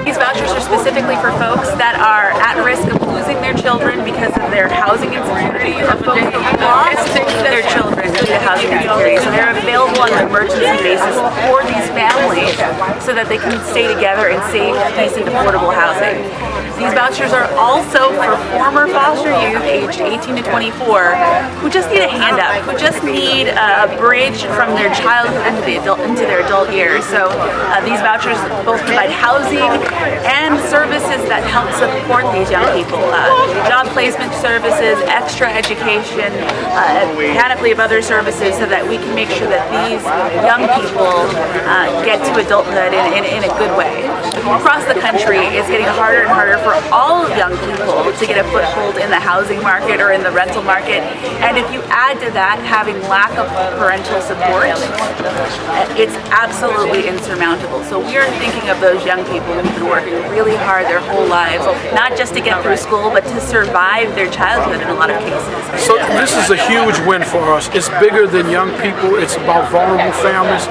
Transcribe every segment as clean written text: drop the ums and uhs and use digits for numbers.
These vouchers are specifically for folks that are at risk of losing their children because of their housing insecurity, or folks who lost their children due to housing insecurity. So they're available on an emergency basis for these families so that they can stay together in safe, decent, affordable housing. These vouchers are also for former foster youth aged 18 to 24 who just need a hand up, who just need a bridge from their childhood into their adult years. So these vouchers both provide housing and services that help support these young people. Job placement services, extra education, a panoply of other services so that we can make sure that these young people get to adulthood in a good way. Across the country, it's getting harder and harder for all young people to get a foothold in the housing market or in the rental market. And if you add to that having lack of parental support, it's absolutely insurmountable. So we are thinking of those young people who've been working really hard their whole lives, not just to get through school, but to survive their childhood in a lot of cases. So this is a huge win for us. It's bigger than young people. It's about vulnerable families.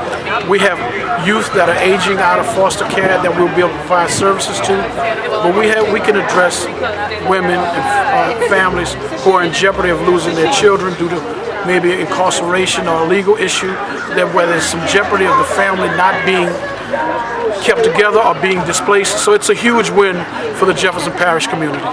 We have youth that are aging out of foster care that we'll be able to provide services to, but we can address women and families who are in jeopardy of losing their children due to maybe incarceration or a legal issue, that where there's some jeopardy of the family not being kept together or being displaced. So it's a huge win for the Jefferson Parish community.